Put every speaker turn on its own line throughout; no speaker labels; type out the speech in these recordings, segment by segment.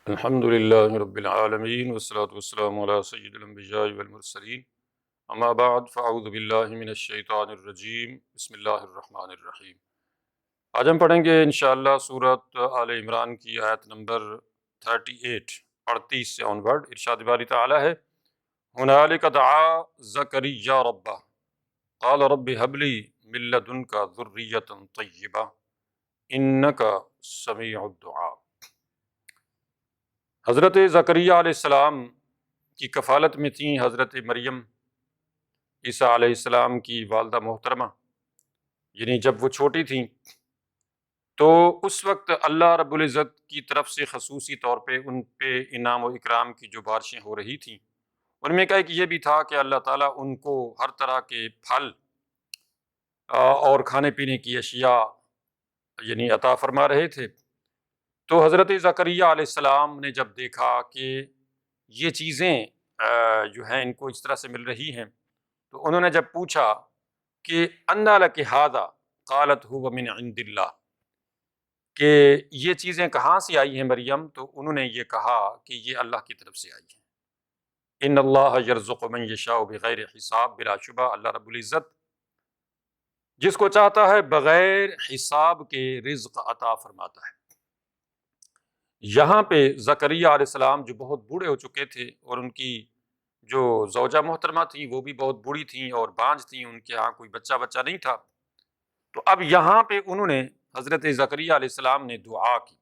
الحمد للہ رب العالمین والصلاة والسلام علی سید الانبیاء والمرسلین اما بعد فاعوذ باللہ من الشیطان الرجیم بسم اللہ الرحمن الرحیم۔ آج ہم پڑھیں گے انشاءاللہ سورۃ آل عمران کی آیت نمبر 38 سے آنورڈ۔ ارشاد باری تعالی ہے ہنالک دعا زکریا ربہ قال رب ہب لی من لدنک ذریۃ طیبہ انک سمیع الدعاء۔ حضرت زکریا علیہ السلام کی کفالت میں تھیں حضرت مریم عیسیٰ علیہ السلام کی والدہ محترمہ، یعنی جب وہ چھوٹی تھیں تو اس وقت اللہ رب العزت کی طرف سے خصوصی طور پہ ان پہ انعام و اکرام کی جو بارشیں ہو رہی تھیں، ان میں کا ایک یہ بھی تھا کہ اللہ تعالیٰ ان کو ہر طرح کے پھل اور کھانے پینے کی اشیاء یعنی عطا فرما رہے تھے۔ تو حضرت زکریا علیہ السلام نے جب دیکھا کہ یہ چیزیں جو ہیں ان کو اس طرح سے مل رہی ہیں، تو انہوں نے جب پوچھا کہ انا لک ھذا قالت ھو من عند اللہ، کہ یہ چیزیں کہاں سے آئی ہیں مریم، تو انہوں نے یہ کہا کہ یہ اللہ کی طرف سے آئی ہیں۔ ان اللہ یرزق من یشاء بغیر حساب، بلا شبہ اللہ رب العزت جس کو چاہتا ہے بغیر حساب کے رزق عطا فرماتا ہے۔ یہاں پہ زکریا علیہ السلام جو بہت بوڑھے ہو چکے تھے اور ان کی جو زوجہ محترمہ تھیں وہ بھی بہت بوڑھی تھیں اور بانجھ تھیں، ان کے ہاں کوئی بچہ نہیں تھا، تو اب یہاں پہ انہوں نے حضرت زکریا علیہ السلام نے دعا کی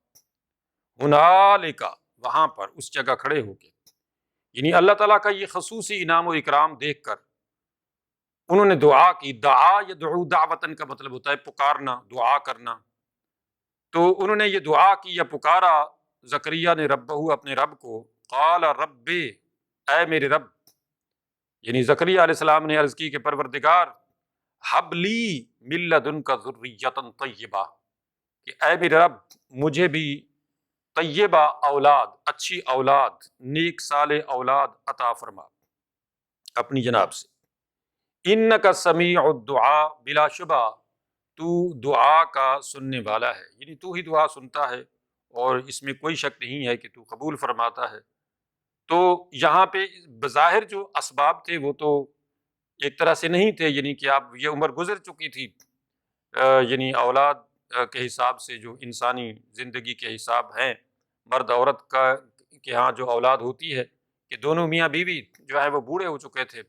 ہنالک، وہاں پر اس جگہ کھڑے ہو کے، یعنی اللہ تعالیٰ کا یہ خصوصی انعام و اکرام دیکھ کر انہوں نے دعا کی۔ دعا یدعو دعوتن کا مطلب ہوتا ہے پکارنا، دعا کرنا، تو انہوں نے یہ دعا کی یا پکارا زکریا نے ربہ، اپنے رب کو، قال رب، اے میرے رب، یعنی زکریا علیہ السلام نے عرض کی کہ پروردگار حب لی من لدنک ذریۃ طیبہ، کہ اے میرے رب مجھے بھی طیبہ اولاد، اچھی اولاد، نیک صالح اولاد عطا فرما اپنی جناب سے۔ انک سمیع الدعاء، بلا شبہ تو دعا کا سننے والا ہے، یعنی تو ہی دعا سنتا ہے اور اس میں کوئی شک نہیں ہے کہ تو قبول فرماتا ہے۔ تو یہاں پہ بظاہر جو اسباب تھے وہ تو ایک طرح سے نہیں تھے، یعنی کہ اب یہ عمر گزر چکی تھی، یعنی اولاد کے حساب سے جو انسانی زندگی کے حساب ہیں، مرد عورت کا کے ہاں جو اولاد ہوتی ہے کہ دونوں میاں بیوی جو ہے وہ بوڑھے ہو چکے تھے،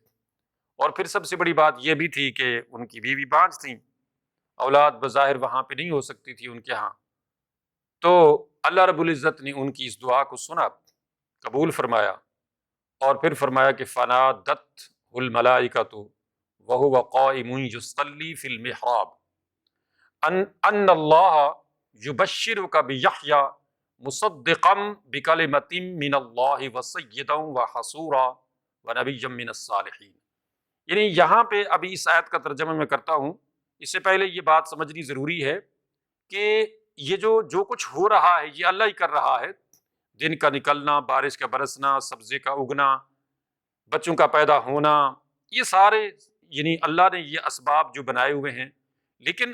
اور پھر سب سے بڑی بات یہ بھی تھی کہ ان کی بیوی بانجھ تھیں، اولاد بظاہر وہاں پہ نہیں ہو سکتی تھی ان کے ہاں۔ تو اللہ رب العزت نے ان کی اس دعا کو سنا، قبول فرمایا، اور پھر فرمایا کہ فنادت الملائکۃ وہو قائم یصلی فی المحراب ان اللہ یبشرک بیحییٰ مصدقا بکلمۃ من اللہ وسیدا وحصورا ونبیا من الصالحین۔ یعنی یہاں پہ ابھی اس آیت کا ترجمہ میں کرتا ہوں، اس سے پہلے یہ بات سمجھنی ضروری ہے کہ یہ جو کچھ ہو رہا ہے یہ اللہ ہی کر رہا ہے، دن کا نکلنا، بارش کا برسنا، سبزے کا اگنا، بچوں کا پیدا ہونا، یہ سارے یعنی اللہ نے یہ اسباب جو بنائے ہوئے ہیں، لیکن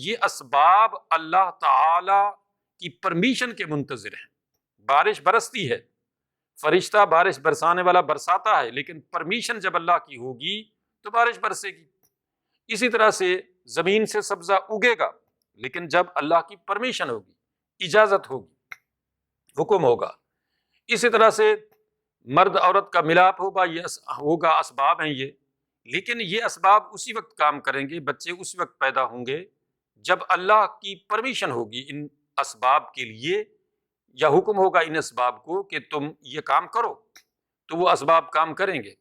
یہ اسباب اللہ تعالی کی پرمیشن کے منتظر ہیں۔ بارش برستی ہے، فرشتہ بارش برسانے والا برساتا ہے، لیکن پرمیشن جب اللہ کی ہوگی تو بارش برسے گی۔ اسی طرح سے زمین سے سبزہ اگے گا، لیکن جب اللہ کی پرمیشن ہوگی، اجازت ہوگی، حکم ہوگا۔ اسی طرح سے مرد عورت کا ملاپ ہوگا، یہ ہوگا، اسباب ہیں یہ، لیکن یہ اسباب اسی وقت کام کریں گے، بچے اسی وقت پیدا ہوں گے جب اللہ کی پرمیشن ہوگی ان اسباب کے لیے، یا حکم ہوگا ان اسباب کو کہ تم یہ کام کرو، تو وہ اسباب کام کریں گے۔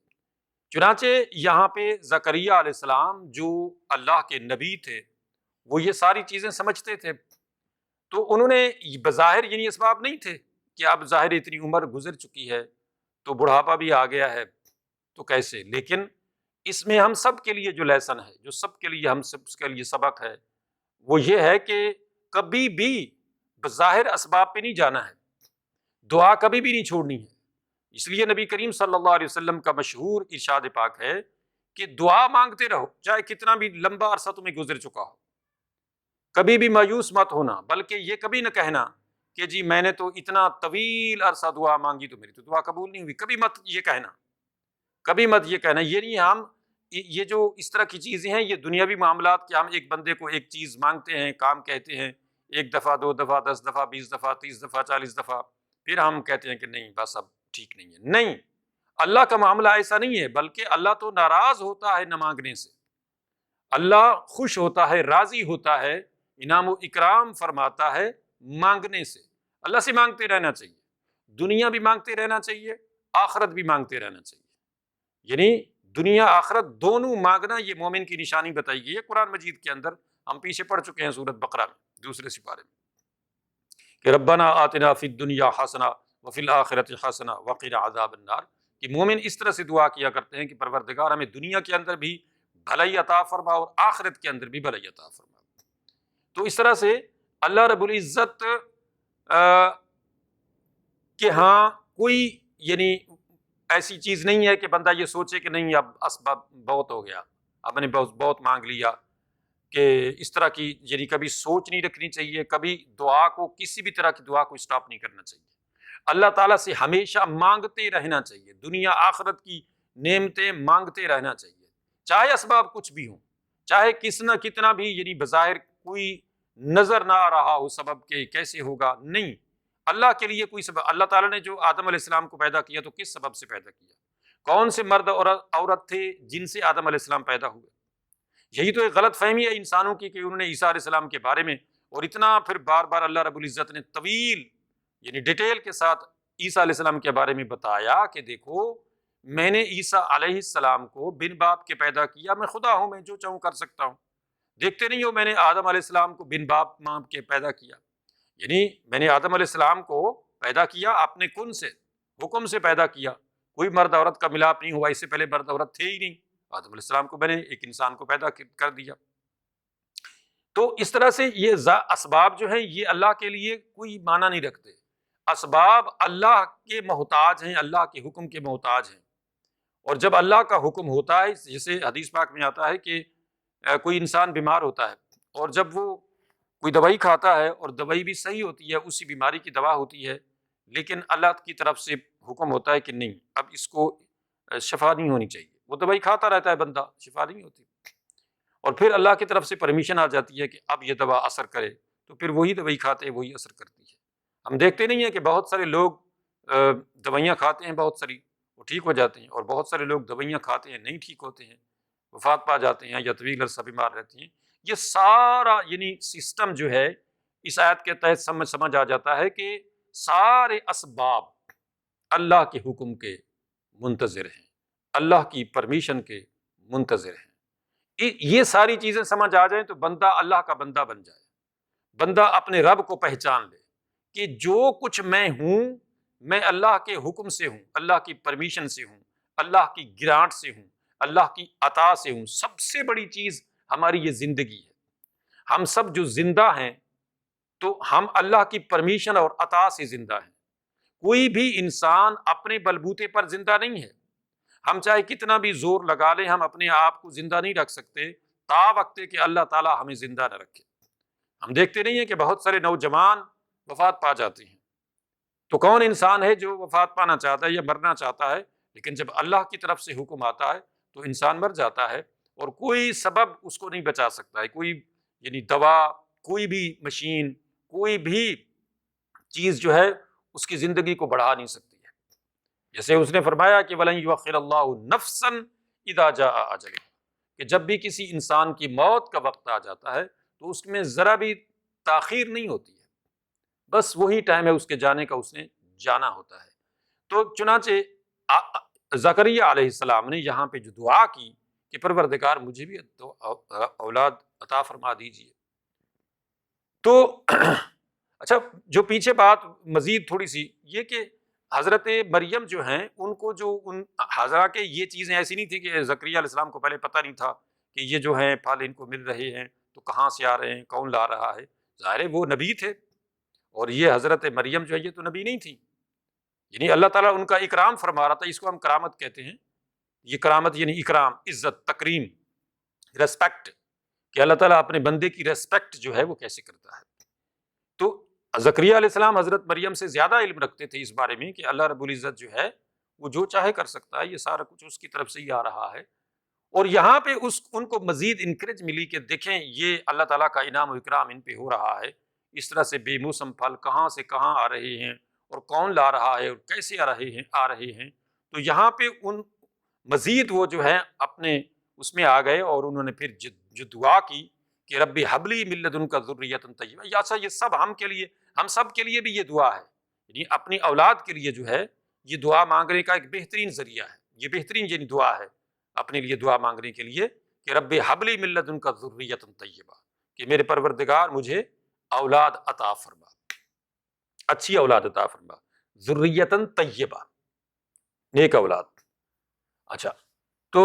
چنانچہ یہاں پہ زکریا علیہ السلام جو اللہ کے نبی تھے وہ یہ ساری چیزیں سمجھتے تھے، تو انہوں نے بظاہر یعنی اسباب نہیں تھے کہ اب ظاہر اتنی عمر گزر چکی ہے تو بڑھاپا بھی آ گیا ہے تو کیسے، لیکن اس میں ہم سب کے لیے جو لیسن ہے، جو سب کے لیے اس کے لیے سبق ہے، وہ یہ ہے کہ کبھی بھی بظاہر اسباب پہ نہیں جانا ہے، دعا کبھی بھی نہیں چھوڑنی ہے۔ اس لیے نبی کریم صلی اللہ علیہ وسلم کا مشہور ارشاد پاک ہے کہ دعا مانگتے رہو چاہے کتنا بھی لمبا عرصہ تمہیں گزر چکا ہو، کبھی بھی مایوس مت ہونا، بلکہ یہ کبھی نہ کہنا کہ جی میں نے تو اتنا طویل عرصہ دعا مانگی تو میری تو دعا قبول نہیں ہوئی. کبھی مت یہ کہنا، کبھی مت یہ کہنا. یہ نہیں ہم یہ جو اس طرح کی چیزیں ہیں یہ دنیاوی معاملات کہ ہم ایک بندے کو ایک چیز مانگتے ہیں، کام کہتے ہیں، 1 دفعہ 2 دفعہ 10 دفعہ 20 دفعہ 30 دفعہ 40 دفعہ، پھر ہم کہتے ہیں کہ نہیں بس اب ٹھیک نہیں ہے. نہیں، اللہ کا معاملہ ایسا نہیں ہے، بلکہ اللہ تو ناراض ہوتا ہے نہ مانگنے سے. اللہ خوش ہوتا ہے، راضی ہوتا ہے، انعام و اکرام فرماتا ہے مانگنے سے. اللہ سے مانگتے رہنا چاہیے، دنیا بھی مانگتے رہنا چاہیے، آخرت بھی مانگتے رہنا چاہیے. یعنی دنیا آخرت دونوں مانگنا یہ مومن کی نشانی بتائی گئی ہے قرآن مجید کے اندر. ہم پیچھے پڑھ چکے ہیں سورۃ بقرہ میں دوسرے سپارے میں کہ ربنا آتنا فی الدنیا حسنہ وفی الآخرۃ حسنہ وقنا عذاب النار. کہ مومن اس طرح سے دعا کیا کرتے ہیں کہ پروردگار ہمیں دنیا کے اندر بھی بھلائی عطا فرما اور آخرت کے اندر بھی بھلائی عطا فرما. تو اس طرح سے اللہ رب العزت کہ ہاں کوئی یعنی ایسی چیز نہیں ہے کہ بندہ یہ سوچے کہ نہیں اب اسباب بہت ہو گیا، اب نے بہت مانگ لیا. کہ اس طرح کی یعنی کبھی سوچ نہیں رکھنی چاہیے، کبھی دعا کو کسی بھی طرح کی دعا کو اسٹاپ نہیں کرنا چاہیے. اللہ تعالیٰ سے ہمیشہ مانگتے رہنا چاہیے، دنیا آخرت کی نعمتیں مانگتے رہنا چاہیے، چاہے اسباب کچھ بھی ہوں، چاہے کتنا بھی یعنی بظاہر کوئی نظر نہ آ رہا ہو سبب کہ کیسے ہوگا. نہیں، اللہ کے لیے کوئی سبب. اللہ تعالیٰ نے جو آدم علیہ السلام کو پیدا کیا تو کس سبب سے پیدا کیا؟ کون سے مرد اور عورت تھے جن سے آدم علیہ السلام پیدا ہوئے؟ یہی تو ایک غلط فہمی ہے انسانوں کی کہ انہوں نے عیسیٰ علیہ السلام کے بارے میں اور اتنا پھر بار بار اللہ رب العزت نے طویل یعنی ڈیٹیل کے ساتھ عیسیٰ علیہ السلام کے بارے میں بتایا کہ دیکھو میں نے عیسیٰ علیہ السلام کو بن باپ کے پیدا کیا، میں خدا ہوں، میں جو چاہوں کر سکتا ہوں. دیکھتے نہیں ہو میں نے آدم علیہ السلام کو بن باپ ماں کے پیدا کیا، یعنی میں نے آدم علیہ السلام کو پیدا کیا اپنے کن سے، حکم سے پیدا کیا. کوئی مرد عورت کا ملاپ نہیں ہوا، اس سے پہلے مرد عورت تھے ہی نہیں. آدم علیہ السلام کو میں نے ایک انسان کو پیدا کر دیا. تو اس طرح سے یہ اسباب جو ہیں یہ اللہ کے لیے کوئی معنی نہیں رکھتے. اسباب اللہ کے محتاج ہیں، اللہ کے حکم کے محتاج ہیں. اور جب اللہ کا حکم ہوتا ہے، جیسے حدیث پاک میں آتا ہے کہ کوئی انسان بیمار ہوتا ہے اور جب وہ کوئی دوائی کھاتا ہے اور دوائی بھی صحیح ہوتی ہے، اسی بیماری کی دوا ہوتی ہے، لیکن اللہ کی طرف سے حکم ہوتا ہے کہ نہیں اب اس کو شفا نہیں ہونی چاہیے. وہ دوائی کھاتا رہتا ہے بندہ، شفا نہیں ہوتی. اور پھر اللہ کی طرف سے پرمیشن آ جاتی ہے کہ اب یہ دوا اثر کرے، تو پھر وہی دوائی کھاتے ہیں، وہی اثر کرتی ہے. ہم دیکھتے نہیں ہیں کہ بہت سارے لوگ دوائیاں کھاتے ہیں بہت ساری، وہ ٹھیک ہو جاتے ہیں، اور بہت سارے لوگ دوائیاں کھاتے ہیں نہیں ٹھیک ہوتے ہیں، وفات پا جاتے ہیں یا طویل عرصہ بیمار رہتے ہیں. یہ سارا یعنی سسٹم جو ہے اس آیت کے تحت سمجھ آ جاتا ہے کہ سارے اسباب اللہ کے حکم کے منتظر ہیں، اللہ کی پرمیشن کے منتظر ہیں. یہ ساری چیزیں سمجھ آ جائیں تو بندہ اللہ کا بندہ بن جائے، بندہ اپنے رب کو پہچان لے کہ جو کچھ میں ہوں میں اللہ کے حکم سے ہوں، اللہ کی پرمیشن سے ہوں، اللہ کی گرانٹ سے ہوں، اللہ کی عطا سے ہوں. سب سے بڑی چیز ہماری یہ زندگی ہے. ہم سب جو زندہ ہیں تو ہم اللہ کی پرمیشن اور عطا سے زندہ ہیں. کوئی بھی انسان اپنے بلبوتے پر زندہ نہیں ہے. ہم چاہے کتنا بھی زور لگا لیں ہم اپنے آپ کو زندہ نہیں رکھ سکتے تا وقت کہ اللہ تعالیٰ ہمیں زندہ نہ رکھے. ہم دیکھتے نہیں ہیں کہ بہت سارے نوجوان وفات پا جاتے ہیں. تو کون انسان ہے جو وفات پانا چاہتا ہے یا مرنا چاہتا ہے؟ لیکن جب اللہ کی طرف سے حکم آتا ہے تو انسان مر جاتا ہے، اور کوئی سبب اس کو نہیں بچا سکتا ہے. کوئی یعنی دوا، کوئی بھی مشین، کوئی بھی چیز جو ہے اس کی زندگی کو بڑھا نہیں سکتی ہے. جیسے اس نے فرمایا کہ وَلَن يُؤَخِّرَ اللَّهُ نَفْسًا إِذَا جَاءَ أَجَلُهَا، کہ جب بھی کسی انسان کی موت کا وقت آ جاتا ہے تو اس میں ذرا بھی تاخیر نہیں ہوتی ہے، بس وہی ٹائم ہے اس کے جانے کا، اس نے جانا ہوتا ہے. تو چنانچہ زکریا علیہ السلام نے یہاں پہ جو دعا کی کہ پروردگار مجھے بھی اولاد عطا فرما دیجیے. تو اچھا جو پیچھے بات مزید تھوڑی سی یہ کہ حضرت مریم جو ہیں ان کو جو حضرات کے یہ چیزیں ایسی نہیں تھی کہ زکریا علیہ السلام کو پہلے پتہ نہیں تھا کہ یہ جو ہیں پھل ان کو مل رہے ہیں تو کہاں سے آ رہے ہیں، کون لا رہا ہے. ظاہر ہے وہ نبی تھے، اور یہ حضرت مریم جو ہے یہ تو نبی نہیں تھی. یعنی اللہ تعالیٰ ان کا اکرام فرما رہا تھا. اس کو ہم کرامت کہتے ہیں. یہ کرامت یعنی اکرام، عزت، تکریم، ریسپیکٹ، کہ اللہ تعالیٰ اپنے بندے کی ریسپیکٹ جو ہے وہ کیسے کرتا ہے. تو زکریا علیہ السلام حضرت مریم سے زیادہ علم رکھتے تھے اس بارے میں کہ اللہ رب العزت جو ہے وہ جو چاہے کر سکتا ہے، یہ سارا کچھ اس کی طرف سے ہی آ رہا ہے۔ اور یہاں پہ ان کو مزید انکریج ملی کہ دیکھیں یہ اللہ تعالیٰ کا انعام و اکرام ان پہ ہو رہا ہے، اس طرح سے بے موسم پھل کہاں سے کہاں آ رہے ہیں اور کون لا رہا ہے اور کیسے آ رہے ہیں۔ تو یہاں پہ مزید وہ جو ہے اپنے اس میں آ گئے، اور انہوں نے پھر جو دعا کی کہ رب حبلی من لدنک ذریۃ طیبہ، یا اچھا یہ سب ہم سب کے لیے بھی یہ دعا ہے، یعنی اپنی اولاد کے لیے جو ہے یہ دعا مانگنے کا ایک بہترین ذریعہ ہے، یہ بہترین یعنی دعا ہے اپنے لیے دعا مانگنے کے لیے کہ رب حبلی من لدنک ذریۃ طیبہ، کہ میرے پروردگار مجھے اولاد عطا فرما، اچھی اولاد عطا فرما، ذریۃ طیبہ، نیک اولاد۔ اچھا، تو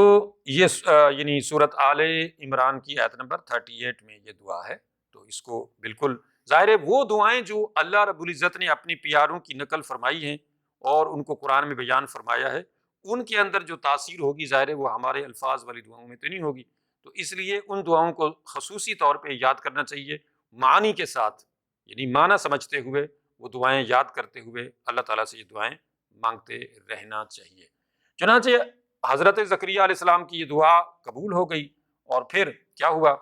یہ یعنی سورت آل عمران کی آیت نمبر 38 میں یہ دعا ہے۔ تو اس کو بالکل ظاہر ہے وہ دعائیں جو اللہ رب العزت نے اپنی پیاروں کی نقل فرمائی ہیں اور ان کو قرآن میں بیان فرمایا ہے، ان کے اندر جو تاثیر ہوگی ظاہر ہے وہ ہمارے الفاظ والی دعاؤں میں تو نہیں ہوگی۔ تو اس لیے ان دعاؤں کو خصوصی طور پہ یاد کرنا چاہیے، معنی کے ساتھ، یعنی معنی سمجھتے ہوئے وہ دعائیں یاد کرتے ہوئے اللہ تعالیٰ سے یہ دعائیں مانگتے رہنا چاہیے۔ چنانچہ حضرت زکریا علیہ السلام کی یہ دعا قبول ہو گئی، اور پھر کیا ہوا؟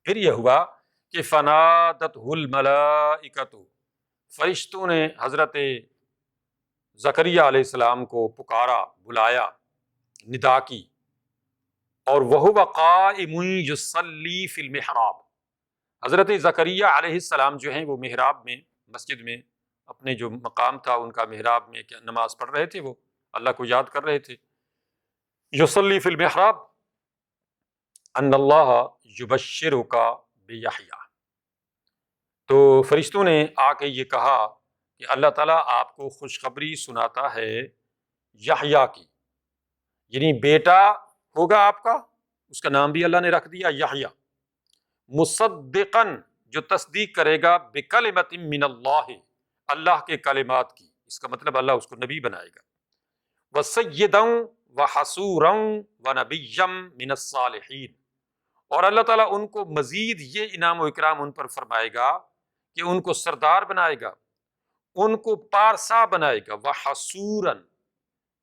پھر یہ ہوا کہ فنادتہ الملائکۃ، فرشتوں نے حضرت زکریا علیہ السلام کو پکارا، بلایا، ندا کی، اور وہو قائم یصلی فی المحراب، حضرت زکریا علیہ السلام جو ہیں وہ محراب میں، مسجد میں اپنے جو مقام تھا ان کا محراب میں نماز پڑھ رہے تھے، وہ اللہ کو یاد کر رہے تھے۔ یصلی فی المحراب ان اللہ یبشرک بیحییٰ، تو فرشتوں نے آ کے یہ کہا کہ اللہ تعالیٰ آپ کو خوشخبری سناتا ہے یحییٰ کی، یعنی بیٹا ہوگا آپ کا، اس کا نام بھی اللہ نے رکھ دیا یحییٰ، مصدقاً، جو تصدیق کرے گا، بکلمۃ من اللہ، اللہ کے کلمات کی، اس کا مطلب اللہ اس کو نبی بنائے گا، وسیداً وحصوراً ونبیًا من الصالحین، اور اللہ تعالیٰ ان کو مزید یہ انعام و اکرام ان پر فرمائے گا کہ ان کو سردار بنائے گا، ان کو پارسا بنائے گا، وحصوراً،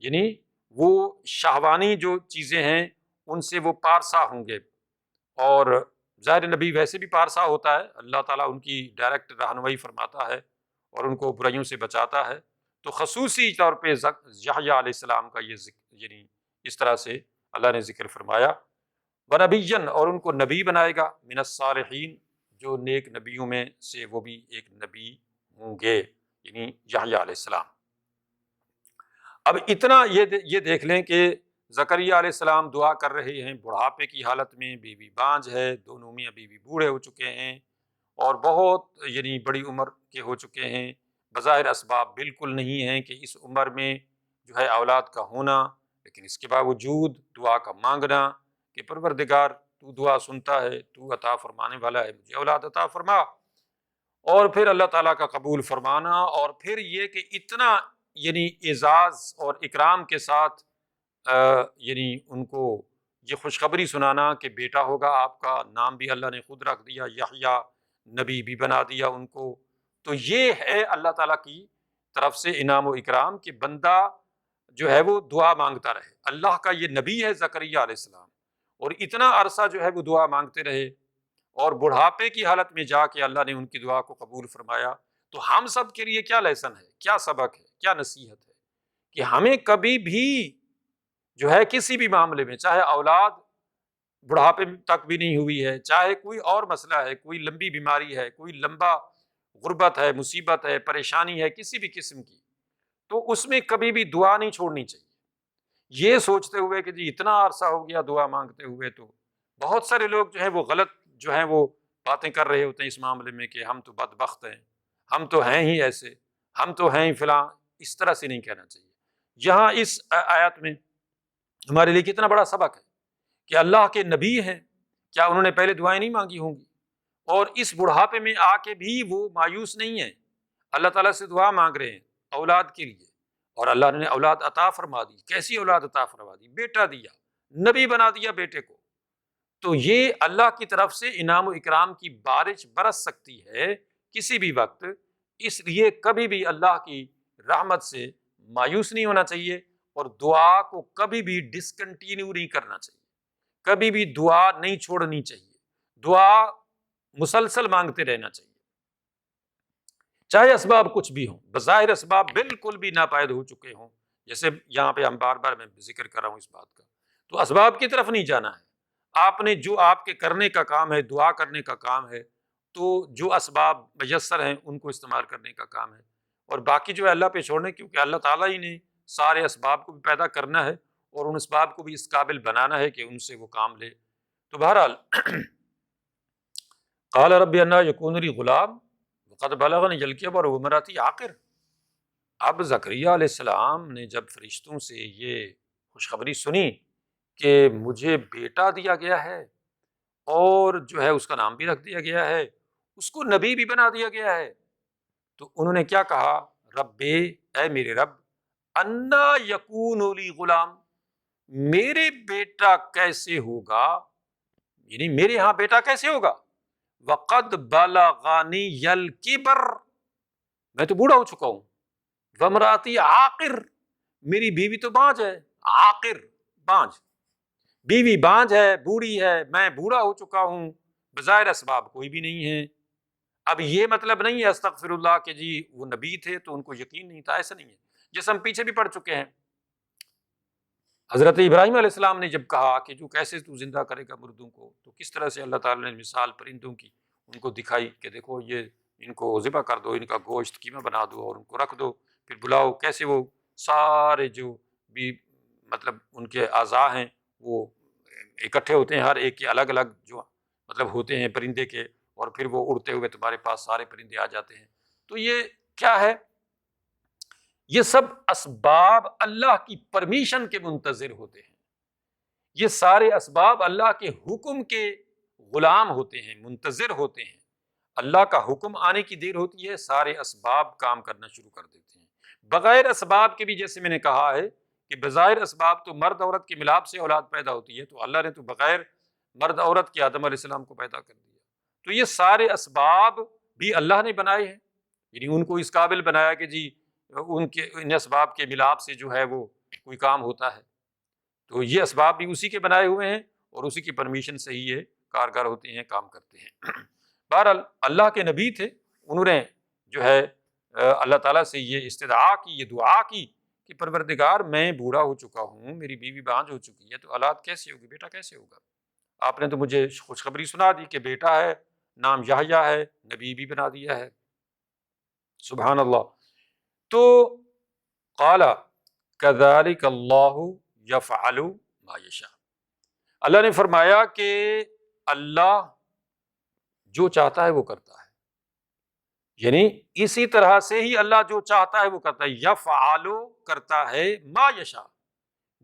یعنی وہ شہوانی جو چیزیں ہیں ان سے وہ پارسا ہوں گے، اور ظاہر نبی ویسے بھی پارسا ہوتا ہے، اللہ تعالیٰ ان کی ڈائریکٹ رہنمائی فرماتا ہے اور ان کو برائیوں سے بچاتا ہے۔ تو خصوصی طور پہ یحییٰ علیہ السلام کا یہ یعنی اس طرح سے اللہ نے ذکر فرمایا، ونبیًا، اور ان کو نبی بنائے گا، من الصالحین، جو نیک نبیوں میں سے وہ بھی ایک نبی ہوں گے، یعنی یحییٰ علیہ السلام۔ اب اتنا یہ دیکھ لیں کہ زکریا علیہ السلام دعا کر رہے ہیں بڑھاپے کی حالت میں، بیوی بانجھ ہے، دونوں میاں بیوی بوڑھے ہو چکے ہیں اور بہت یعنی بڑی عمر کے ہو چکے ہیں، بظاہر اسباب بالکل نہیں ہیں کہ اس عمر میں جو ہے اولاد کا ہونا، لیکن اس کے باوجود دعا کا مانگنا کہ پروردگار تو دعا سنتا ہے، تو عطا فرمانے والا ہے، مجھے اولاد عطا فرما، اور پھر اللہ تعالیٰ کا قبول فرمانا، اور پھر یہ کہ اتنا یعنی اعزاز اور اکرام کے ساتھ یعنی ان کو یہ خوشخبری سنانا کہ بیٹا ہوگا آپ کا، نام بھی اللہ نے خود رکھ دیا یحییٰ، نبی بھی بنا دیا ان کو۔ تو یہ ہے اللہ تعالیٰ کی طرف سے انعام و اکرام کہ بندہ جو ہے وہ دعا مانگتا رہے، اللہ کا یہ نبی ہے زکریا علیہ السلام، اور اتنا عرصہ جو ہے وہ دعا مانگتے رہے، اور بڑھاپے کی حالت میں جا کے اللہ نے ان کی دعا کو قبول فرمایا۔ تو ہم سب کے لیے کیا لیسن ہے، کیا سبق ہے، کیا نصیحت ہے کہ ہمیں کبھی بھی جو ہے کسی بھی معاملے میں، چاہے اولاد بڑھاپے تک بھی نہیں ہوئی ہے، چاہے کوئی اور مسئلہ ہے، کوئی لمبی بیماری ہے، کوئی لمبا غربت ہے، مصیبت ہے، پریشانی ہے کسی بھی قسم کی، تو اس میں کبھی بھی دعا نہیں چھوڑنی چاہیے، یہ سوچتے ہوئے کہ جی اتنا عرصہ ہو گیا دعا مانگتے ہوئے۔ تو بہت سارے لوگ جو ہیں وہ غلط جو ہیں وہ باتیں کر رہے ہوتے ہیں اس معاملے میں کہ ہم تو بدبخت ہیں، ہم تو ہیں ہی ایسے، ہم تو ہیں ہی فلاں، اس طرح سے نہیں کہنا چاہیے۔ یہاں اس آیت میں ہمارے لیے کتنا بڑا سبق ہے کہ اللہ کے نبی ہیں، کیا انہوں نے پہلے دعائیں نہیں مانگی ہوں گی؟ اور اس بڑھاپے میں آ کے بھی وہ مایوس نہیں ہیں، اللہ تعالیٰ سے دعا مانگ رہے ہیں اولاد کے لیے، اور اللہ نے اولاد عطا فرما دی۔ کیسی اولاد عطا فرما دی؟ بیٹا دیا، نبی بنا دیا بیٹے کو۔ تو یہ اللہ کی طرف سے انعام و اکرام کی بارش برس سکتی ہے کسی بھی وقت، اس لیے کبھی بھی اللہ کی رحمت سے مایوس نہیں ہونا چاہیے، اور دعا کو کبھی بھی ڈسکنٹینیو نہیں کرنا چاہیے، کبھی بھی دعا نہیں چھوڑنی چاہیے، دعا مسلسل مانگتے رہنا چاہیے، چاہے اسباب کچھ بھی ہوں، بظاہر اسباب بالکل بھی ناپائید ہو چکے ہوں، جیسے یہاں پہ ہم بار بار میں ذکر کر رہا ہوں اس بات کا، تو اسباب کی طرف نہیں جانا ہے۔ آپ نے جو آپ کے کرنے کا کام ہے، دعا کرنے کا کام ہے، تو جو اسباب میسر ہیں ان کو استعمال کرنے کا کام ہے، اور باقی جو ہے اللہ پہ چھوڑنے، کیونکہ اللہ تعالیٰ ہی نے سارے اسباب کو بھی پیدا کرنا ہے اور ان اسباب کو بھی اس قابل بنانا ہے کہ ان سے وہ کام لے۔ تو بہرحال قال رب انا یکون لی غلام وقد بلغنی الکبر وامرأتی عاقر۔ اب زکریا علیہ السلام نے جب فرشتوں سے یہ خوشخبری سنی کہ مجھے بیٹا دیا گیا ہے، اور جو ہے اس کا نام بھی رکھ دیا گیا ہے، اس کو نبی بھی بنا دیا گیا ہے، تو انہوں نے کیا کہا؟ رب، اے میرے رب، انا یکون لی غلام، میرے بیٹا کیسے ہوگا، یعنی میرے ہاں بیٹا کیسے ہوگا؟ وقد بلغنی الکبر، میں تو بوڑھا ہو چکا ہوں، وامرأتی عاقر، میری بیوی تو بانجھ ہے، عاقر بانجھ، بیوی بانجھ ہے، بوڑھی ہے، میں بوڑھا ہو چکا ہوں، بظاہر اسباب کوئی بھی نہیں ہے۔ اب یہ مطلب نہیں ہے استغفر اللہ کہ جی وہ نبی تھے تو ان کو یقین نہیں تھا، ایسا نہیں ہے، جیسے ہم پیچھے بھی پڑھ چکے ہیں۔ حضرت ابراہیم علیہ السلام نے جب کہا کہ جو کیسے تو زندہ کرے گا مردوں کو، تو کس طرح سے اللہ تعالیٰ نے مثال پرندوں کی ان کو دکھائی کہ دیکھو یہ ان کو ذبح کر دو، ان کا گوشت قیمہ بنا دو اور ان کو رکھ دو، پھر بلاؤ، کیسے وہ سارے جو بھی مطلب ان کے اعضاء ہیں وہ اکٹھے ہوتے ہیں، ہر ایک کے الگ الگ جو مطلب ہوتے ہیں پرندے کے، اور پھر وہ اڑتے ہوئے تمہارے پاس سارے پرندے آ جاتے ہیں۔ تو یہ کیا ہے؟ یہ سب اسباب اللہ کی پرمیشن کے منتظر ہوتے ہیں، یہ سارے اسباب اللہ کے حکم کے غلام ہوتے ہیں، منتظر ہوتے ہیں، اللہ کا حکم آنے کی دیر ہوتی ہے، سارے اسباب کام کرنا شروع کر دیتے ہیں۔ بغیر اسباب کے بھی، جیسے میں نے کہا ہے کہ بظاہر اسباب تو مرد عورت کے ملاپ سے اولاد پیدا ہوتی ہے، تو اللہ نے تو بغیر مرد عورت کے آدم علیہ السلام کو پیدا کر دیا۔ تو یہ سارے اسباب بھی اللہ نے بنائے ہیں، یعنی ان کو اس قابل بنایا کہ جی ان اسباب کے ملاپ سے جو ہے وہ کوئی کام ہوتا ہے، تو یہ اسباب بھی اسی کے بنائے ہوئے ہیں اور اسی کی پرمیشن سے ہی یہ کارگر ہوتے ہیں، کام کرتے ہیں۔ بہرحال اللہ کے نبی تھے، انہوں نے جو ہے اللہ تعالیٰ سے یہ استدعا کی، یہ دعا کی کہ پروردگار میں بوڑھا ہو چکا ہوں، میری بیوی بانجھ ہو چکی ہے، تو اولاد کیسے ہوگی، بیٹا کیسے ہوگا؟ آپ نے تو مجھے خوشخبری سنا دی کہ بیٹا ہے، نام یحییٰ ہے، نبی بھی بنا دیا ہے۔ سبحان اللہ۔ تو قال کذالک اللہ یفعل ما یشاء، اللہ نے فرمایا کہ اللہ جو چاہتا ہے وہ کرتا ہے، یعنی اسی طرح سے ہی اللہ جو چاہتا ہے وہ کرتا ہے، یفعل کرتا ہے، ما یشاء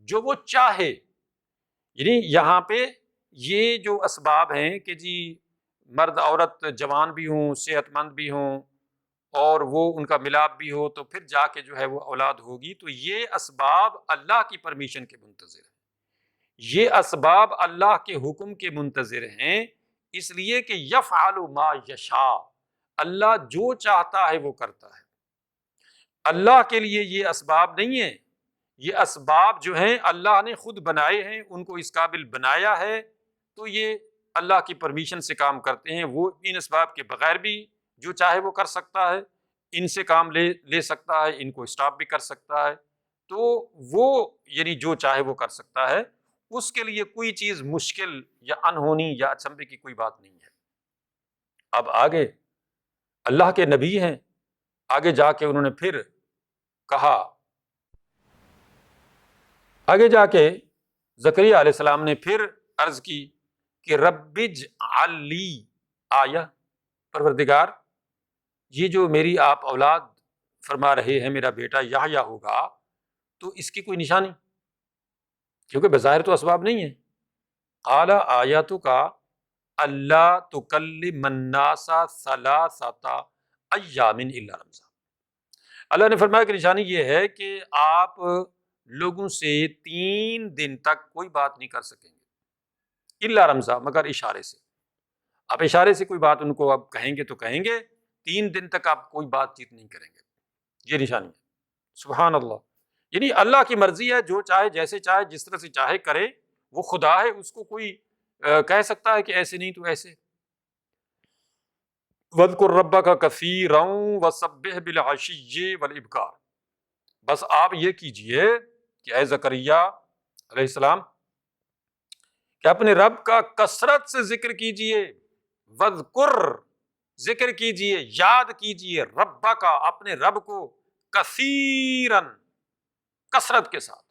جو وہ چاہے، یعنی یہاں پہ یہ جو اسباب ہیں کہ جی مرد عورت جوان بھی ہوں، صحت مند بھی ہوں، اور وہ ان کا ملاپ بھی ہو، تو پھر جا کے جو ہے وہ اولاد ہوگی، تو یہ اسباب اللہ کی پرمیشن کے منتظر ہیں، یہ اسباب اللہ کے حکم کے منتظر ہیں، اس لیے کہ یفعل ما یشاء، اللہ جو چاہتا ہے وہ کرتا ہے۔ اللہ کے لیے یہ اسباب نہیں ہیں، یہ اسباب جو ہیں اللہ نے خود بنائے ہیں، ان کو اس قابل بنایا ہے، تو یہ اللہ کی پرمیشن سے کام کرتے ہیں۔ وہ ان اسباب کے بغیر بھی جو چاہے وہ کر سکتا ہے، ان سے کام لے سکتا ہے، ان کو اسٹاپ بھی کر سکتا ہے، تو وہ یعنی جو چاہے وہ کر سکتا ہے، اس کے لیے کوئی چیز مشکل یا انہونی یا اچنبھے کی کوئی بات نہیں ہے۔ اب آگے اللہ کے نبی ہیں، آگے جا کے انہوں نے پھر کہا، آگے جا کے زکریا علیہ السلام نے پھر عرض کی کہ رب اجعل لی آیہ، پروردگار یہ جو میری آپ اولاد فرما رہے ہیں، میرا بیٹا یحییٰ ہوگا، تو اس کی کوئی نشانی، کیونکہ بظاہر تو اسباب نہیں ہیں۔ قال آیاتک اللہ تکلم الناس ثلاثۃ ایام الا رمزا، اللہ نے فرمایا کہ نشانی یہ ہے کہ آپ لوگوں سے 3 دن تک کوئی بات نہیں کر سکیں گے، الا رمزا، مگر اشارے سے۔ آپ اشارے سے کوئی بات ان کو اب کہیں گے تو کہیں گے، 3 دن تک آپ کوئی بات چیت نہیں کریں گے. یہ نشانی ہے. سبحان اللہ. یعنی اللہ کی مرضی ہے، جو چاہے جیسے چاہے جس طرح سے چاہے کرے. وہ خدا ہے، اس کو کوئی کہہ سکتا ہے کہ ایسے نہیں تو ایسے. وَاذْكُرْ رَبَّكَ كَثِيرًا وَسَبِّحْ بِالْعَشِيِّ وَالْإِبْكَارِ. بس آپ یہ کیجئے کہ اے زکریا علیہ السلام کہ اپنے رب کا کثرت سے ذکر کیجئے. وَاذْكُرْ ذکر کیجئے، یاد کیجئے، رَبَّكَ اپنے رب کو، کثیراً کثرت کے ساتھ،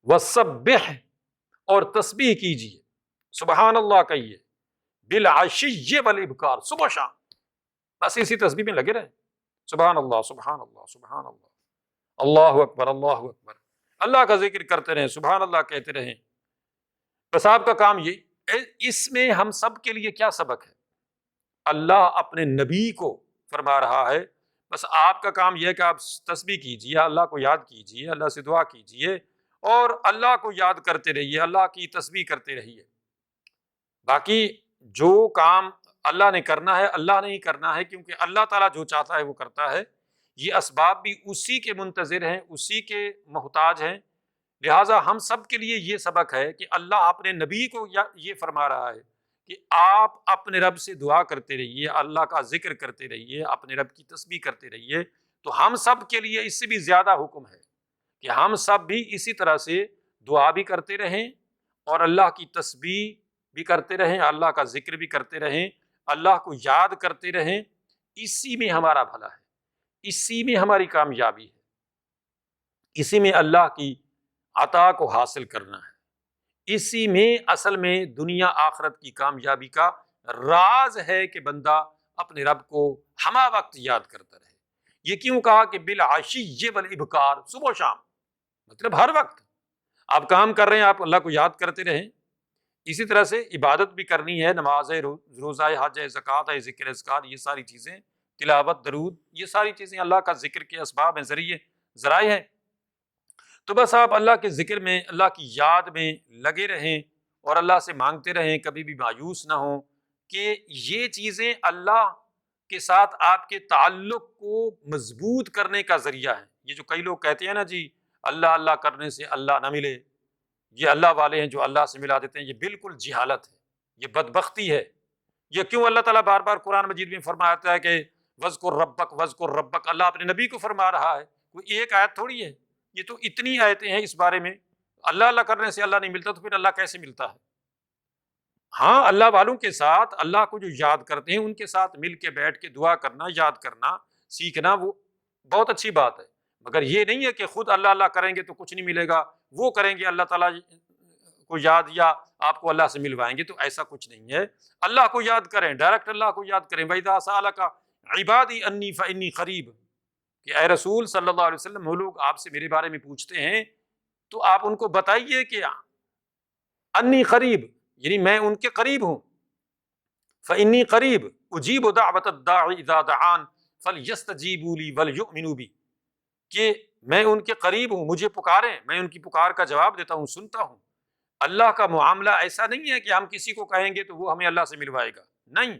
وَسَبِّحْ اور تسبیح کیجئے، سبحان اللہ کہیے، بالعشی والابکار، صبح شام بس اسی تسبیح میں لگے رہیں. سبحان اللہ سبحان اللہ سبحان اللہ، اللہ اکبر اللہ اکبر، اللہ کا ذکر کرتے رہیں، سبحان اللہ کہتے رہیں. بس آپ کا کام یہ. اس میں ہم سب کے لیے کیا سبق ہے؟ اللہ اپنے نبی کو فرما رہا ہے بس آپ کا کام یہ ہے کہ آپ تسبیح کیجئے، اللہ کو یاد کیجئے، اللہ سے دعا کیجئے اور اللہ کو یاد کرتے رہیے، اللہ کی تسبیح کرتے رہیے. باقی جو کام اللہ نے کرنا ہے اللہ نے ہی کرنا ہے، کیونکہ اللہ تعالیٰ جو چاہتا ہے وہ کرتا ہے. یہ اسباب بھی اسی کے منتظر ہیں، اسی کے محتاج ہیں. لہٰذا ہم سب کے لیے یہ سبق ہے کہ اللہ اپنے نبی کو یہ فرما رہا ہے کہ آپ اپنے رب سے دعا کرتے رہیے، اللہ کا ذکر کرتے رہیے، اپنے رب کی تسبیح کرتے رہیے. تو ہم سب کے لیے اس سے بھی زیادہ حکم ہے کہ ہم سب بھی اسی طرح سے دعا بھی کرتے رہیں اور اللہ کی تسبیح بھی کرتے رہیں، اللہ کا ذکر بھی کرتے رہیں، اللہ کو یاد کرتے رہیں. اسی میں ہمارا بھلا ہے، اسی میں ہماری کامیابی ہے، اسی میں اللہ کی عطا کو حاصل کرنا ہے. اسی میں اصل میں دنیا آخرت کی کامیابی کا راز ہے کہ بندہ اپنے رب کو ہمہ وقت یاد کرتا رہے. یہ کیوں کہا کہ بالعشی والابکار، صبح و شام، مطلب ہر وقت آپ کام کر رہے ہیں آپ اللہ کو یاد کرتے رہیں. اسی طرح سے عبادت بھی کرنی ہے، نماز ہے، روزہ ہے، حج ہے، زکوٰۃ ہے، ذکر اذکار، یہ ساری چیزیں، تلاوت، درود، یہ ساری چیزیں اللہ کا ذکر کے اسباب ہیں، ذرائع ہیں. تو بس آپ اللہ کے ذکر میں، اللہ کی یاد میں لگے رہیں اور اللہ سے مانگتے رہیں، کبھی بھی مایوس نہ ہوں کہ یہ چیزیں اللہ کے ساتھ آپ کے تعلق کو مضبوط کرنے کا ذریعہ ہے. یہ جو کئی لوگ کہتے ہیں نا جی اللہ اللہ کرنے سے اللہ نہ ملے، یہ اللہ والے ہیں جو اللہ سے ملا دیتے ہیں، یہ بالکل جہالت ہے، یہ بدبختی ہے. یہ کیوں اللہ تعالیٰ بار بار قرآن مجید میں فرماتا ہے کہ وَاذْكُرْ رَبَّكَ وَاذْكُرْ رَبَّكَ، اللہ اپنے نبی کو فرما رہا ہے. کوئی ایک آیت تھوڑی ہے، یہ تو اتنی آیتیں ہیں اس بارے میں. اللہ اللہ کرنے سے اللہ نہیں ملتا تو پھر اللہ کیسے ملتا ہے؟ ہاں اللہ والوں کے ساتھ، اللہ کو جو یاد کرتے ہیں ان کے ساتھ مل کے بیٹھ کے دعا کرنا، یاد کرنا، سیکھنا، وہ بہت اچھی بات ہے. مگر یہ نہیں ہے کہ خود اللہ اللہ کریں گے تو کچھ نہیں ملے گا، وہ کریں گے اللہ تعالیٰ کو یاد یا آپ کو اللہ سے ملوائیں گے، تو ایسا کچھ نہیں ہے. اللہ کو یاد کریں، ڈائریکٹ اللہ کو یاد کریں. وَإِذَا سَأَلَكَ عِبَادِي أَنِّي فَإِنِّي قَرِيبٌ، کہ اے رسول صلی اللہ علیہ وسلم، وہ لوگ آپ سے میرے بارے میں پوچھتے ہیں تو آپ ان کو بتائیے کہ انی قریب، یعنی میں ان کے قریب ہوں. فإنی قریب اجیب دعوت الداعی اذا دعان فلیستجیبوا لی ولیؤمنوا بی، کہ میں ان کے قریب ہوں، مجھے پکاریں، میں ان کی پکار کا جواب دیتا ہوں، سنتا ہوں. اللہ کا معاملہ ایسا نہیں ہے کہ ہم کسی کو کہیں گے تو وہ ہمیں اللہ سے ملوائے گا، نہیں.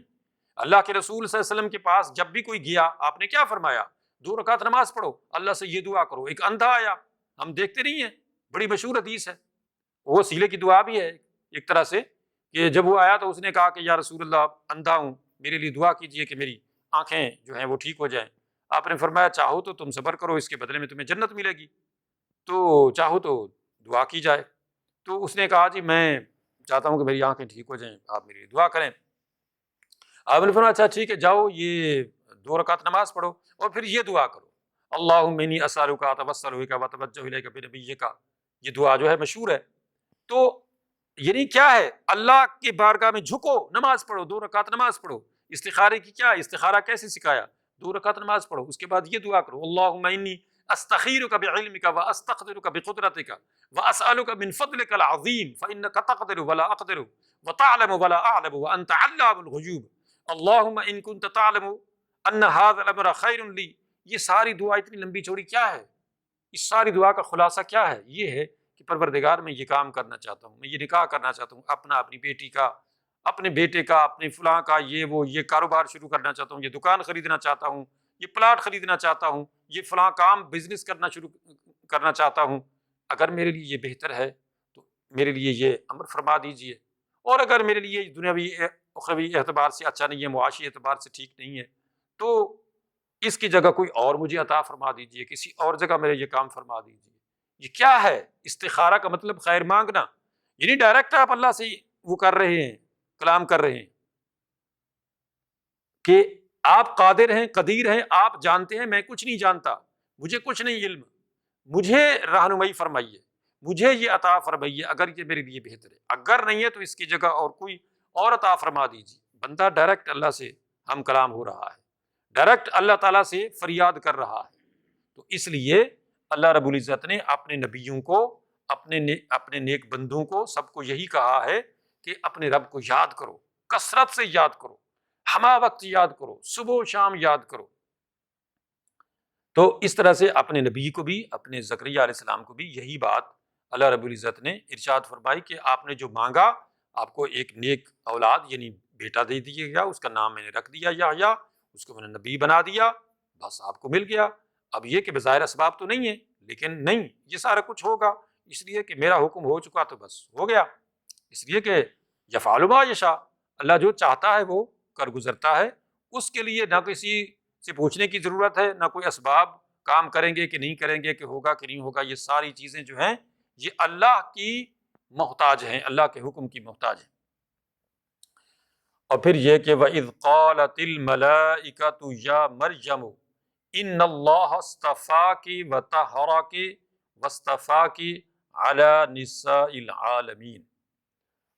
اللہ کے رسول صلی اللہ علیہ وسلم کے پاس جب بھی کوئی گیا، آپ نے کیا فرمایا؟ 2 رکعت نماز پڑھو، اللہ سے یہ دعا کرو. ایک اندھا آیا، ہم دیکھتے نہیں ہیں، بڑی مشہور حدیث ہے، وہ وسیلے کی دعا بھی ہے ایک طرح سے، کہ جب وہ آیا تو اس نے کہا کہ یا رسول اللہ اندھا ہوں، میرے لیے دعا کیجئے کہ میری آنکھیں جو ہیں وہ ٹھیک ہو جائیں. آپ نے فرمایا چاہو تو تم صبر کرو، اس کے بدلے میں تمہیں جنت ملے گی، تو چاہو تو دعا کی جائے. تو اس نے کہا جی میں چاہتا ہوں کہ میری آنکھیں ٹھیک ہو جائیں، آپ میری دعا کریں. آپ نے فرمایا اچھا ٹھیک ہے، جاؤ یہ 2 رکعت نماز پڑھو اور پھر یہ دعا کرو، اللہم انی اسألک اتوسل بک واتوجہ الیک بنبیک. یہ دعا جو ہے مشہور ہے. تو یعنی کیا ہے؟ اللہ کی بارگاہ میں جھکو، نماز پڑھو، 2 رکعت نماز پڑھو. استخارے کی کیا، استخارہ کیسے سکھایا؟ 2 رکعت نماز پڑھو، اس کے بعد یہ دعا کرو، اللہم انی استخیرک بعلمک واستقدرک بقدرتک واسألک من فضلک العظیم فانک تقدر ولا اقدر وتعلم ولا اعلم وانت علام الغیوب اللہم ان کنت تعلم ان هذا الامر خیر لی. یہ ساری دعا اتنی لمبی چوڑی کیا ہے؟ اس ساری دعا کا خلاصہ کیا ہے؟ یہ ہے کہ پروردگار میں یہ کام کرنا چاہتا ہوں، میں یہ نکاح کرنا چاہتا ہوں، اپنی بیٹی کا، اپنے بیٹے کا، اپنے فلاں کا، یہ کاروبار شروع کرنا چاہتا ہوں، یہ دکان خریدنا چاہتا ہوں، یہ پلاٹ خریدنا چاہتا ہوں، یہ فلاں کام بزنس شروع کرنا چاہتا ہوں، اگر میرے لیے یہ بہتر ہے تو میرے لیے یہ امر فرما دیجئے، اور اگر میرے لیے دنیاوی اخروی اعتبار سے اچھا نہیں ہے، معاشی اعتبار سے ٹھیک نہیں ہے، تو اس کی جگہ کوئی اور مجھے عطا فرما دیجئے، کسی اور جگہ میرے یہ کام فرما دیجئے۔ یہ کیا ہے؟ استخارہ کا مطلب خیر مانگنا، یعنی ڈائریکٹ آپ اللہ سے وہ کر رہے ہیں، کلام کر رہے ہیں کہ آپ قادر ہیں، قدیر ہیں، آپ جانتے ہیں میں کچھ نہیں جانتا، مجھے کچھ نہیں علم، مجھے رہنمائی فرمائیے، مجھے یہ عطا فرمائیے اگر یہ میرے لیے بہتر ہے، اگر نہیں ہے تو اس کی جگہ اور کوئی اور عطا فرما دیجیے۔ بندہ ڈائریکٹ اللہ سے ہم کلام ہو رہا ہے، ڈائریکٹ اللہ تعالیٰ سے فریاد کر رہا ہے۔ تو اس لیے اللہ رب العزت نے اپنے نبیوں کو، اپنے نیک بندوں کو، سب کو یہی کہا ہے کہ اپنے رب کو یاد کرو، کثرت سے یاد کرو، ہمہ وقت یاد کرو، صبح و شام یاد کرو۔ تو اس طرح سے اپنے نبی کو بھی، اپنے زکریا علیہ السلام کو بھی یہی بات اللہ رب العزت نے ارشاد فرمائی کہ آپ نے جو مانگا، آپ کو ایک نیک اولاد یعنی بیٹا دے دیا گیا، اس کا نام میں نے رکھ دیا یحییٰ، اس کو میں نے نبی بنا دیا، بس آپ کو مل گیا۔ اب یہ کہ بظاہر اسباب تو نہیں ہے، لیکن نہیں، یہ سارا کچھ ہوگا اس لیے کہ میرا حکم ہو چکا تو بس ہو گیا، اس لیے کہ یفعل ما یشاء، اللہ جو چاہتا ہے وہ کر گزرتا ہے، اس کے لیے نہ کسی سے پوچھنے کی ضرورت ہے، نہ کوئی اسباب کام کریں گے کہ نہیں کریں گے، کہ ہوگا کہ نہیں ہوگا، یہ ساری چیزیں جو ہیں یہ اللہ کی محتاج ہیں، اللہ کے حکم کی محتاج ہیں۔ اور پھر یہ کہ وَإِذْ قَالَتِ الْمَلَائِكَةُ يَا مَرْيَمُ إِنَّ اللَّهَ اصْطَفَاكِ وَطَهَّرَكِ وَاصْطَفَاكِ عَلَى نِسَاءِ الْعَالَمِينَ۔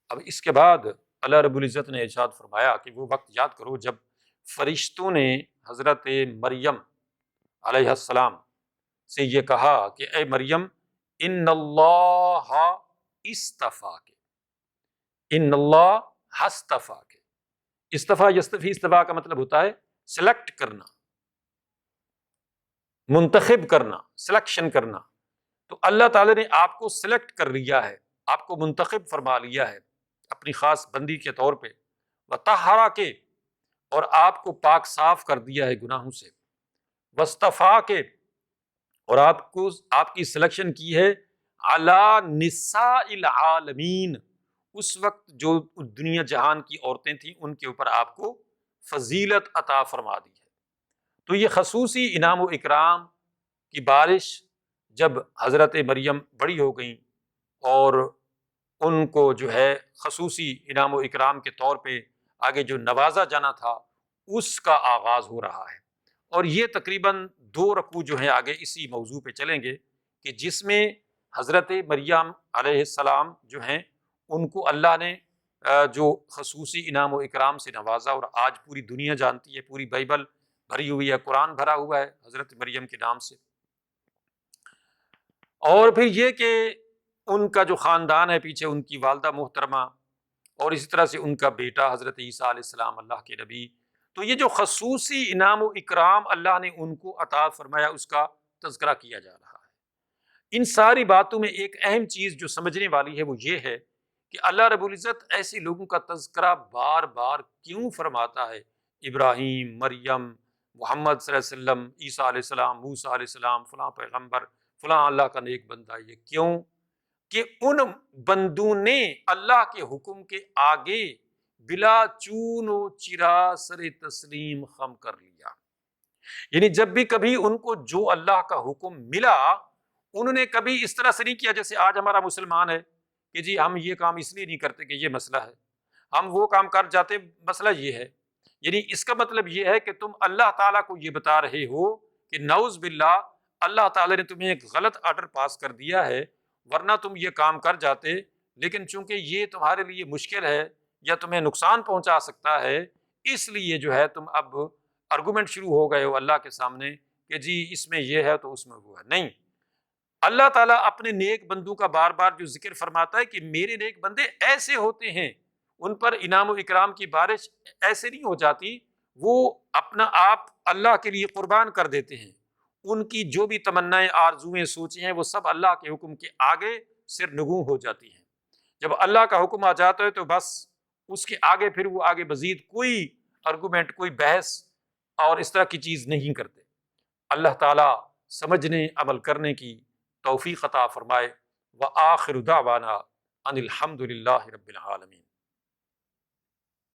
اب اس کے بعد اللہ رب العزت نے ارشاد فرمایا کہ وہ وقت یاد کرو جب فرشتوں نے حضرت مریم علیہ السلام سے یہ کہا کہ اے مریم ان اللہ اصطفاک، ان اللہ ہستفاک۔ استفا یستفی، استفا کا مطلب ہوتا ہے سلیکٹ کرنا، منتخب کرنا، سلیکشن کرنا۔ تو اللہ تعالیٰ نے آپ کو سلیکٹ کر لیا ہے، آپ کو منتخب فرما لیا ہے اپنی خاص بندی کے طور پہ، وطہرک، اور آپ کو پاک صاف کر دیا ہے گناہوں سے، واصطفاک، اور آپ کی سلیکشن کی ہے علی نساء العالمین، اس وقت جو دنیا جہان کی عورتیں تھیں ان کے اوپر آپ کو فضیلت عطا فرما دی ہے۔ تو یہ خصوصی انعام و اکرام کی بارش جب حضرت مریم بڑی ہو گئیں اور ان کو جو ہے خصوصی انعام و اکرام کے طور پہ آگے جو نوازا جانا تھا اس کا آغاز ہو رہا ہے۔ اور یہ تقریباً 2 رکوع جو ہیں آگے اسی موضوع پہ چلیں گے کہ جس میں حضرت مریم علیہ السلام جو ہیں ان کو اللہ نے جو خصوصی انعام و اکرام سے نوازا، اور آج پوری دنیا جانتی ہے، پوری بائبل بھری ہوئی ہے، قرآن بھرا ہوا ہے حضرت مریم کے نام سے۔ اور پھر یہ کہ ان کا جو خاندان ہے پیچھے، ان کی والدہ محترمہ، اور اسی طرح سے ان کا بیٹا حضرت عیسیٰ علیہ السلام اللہ کے نبی، تو یہ جو خصوصی انعام و اکرام اللہ نے ان کو عطا فرمایا اس کا تذکرہ کیا جا رہا ہے۔ ان ساری باتوں میں ایک اہم چیز جو سمجھنے والی ہے وہ یہ ہے کہ اللہ رب العزت ایسے لوگوں کا تذکرہ بار بار کیوں فرماتا ہے، ابراہیم، مریم، محمد صلی اللہ علیہ وسلم، عیسیٰ علیہ السلام، موسیٰ علیہ السلام، فلاں پیغمبر، فلاں اللہ کا نیک بندہ، یہ کیوں؟ کہ ان بندوں نے اللہ کے حکم کے آگے بلا چون و چرا سر تسلیم خم کر لیا۔ یعنی جب بھی کبھی ان کو جو اللہ کا حکم ملا انہوں نے کبھی اس طرح سے نہیں کیا جیسے آج ہمارا مسلمان ہے کہ جی ہم یہ کام اس لیے نہیں کرتے کہ یہ مسئلہ ہے، ہم وہ کام کر جاتے مسئلہ یہ ہے۔ یعنی اس کا مطلب یہ ہے کہ تم اللہ تعالیٰ کو یہ بتا رہے ہو کہ نعوذ باللہ اللہ تعالیٰ نے تمہیں ایک غلط آرڈر پاس کر دیا ہے، ورنہ تم یہ کام کر جاتے، لیکن چونکہ یہ تمہارے لیے مشکل ہے یا تمہیں نقصان پہنچا سکتا ہے، اس لیے جو ہے تم اب آرگومنٹ شروع ہو گئے ہو اللہ کے سامنے کہ جی اس میں یہ ہے تو اس میں وہ ہے۔ نہیں، اللہ تعالیٰ اپنے نیک بندوں کا بار بار جو ذکر فرماتا ہے کہ میرے نیک بندے ایسے ہوتے ہیں، ان پر انعام و اکرام کی بارش ایسے نہیں ہو جاتی، وہ اپنا آپ اللہ کے لیے قربان کر دیتے ہیں، ان کی جو بھی تمنائیں، آرزویں، سوچیں ہیں وہ سب اللہ کے حکم کے آگے سر نگوں ہو جاتی ہیں۔ جب اللہ کا حکم آ جاتا ہے تو بس اس کے آگے پھر وہ آگے مزید کوئی آرگومنٹ، کوئی بحث اور اس طرح کی چیز نہیں کرتے۔ اللہ تعالیٰ سمجھنے عمل کرنے کی توفیق عطا فرمائے۔ وآخر دعوانا ان الحمد للہ رب العالمین۔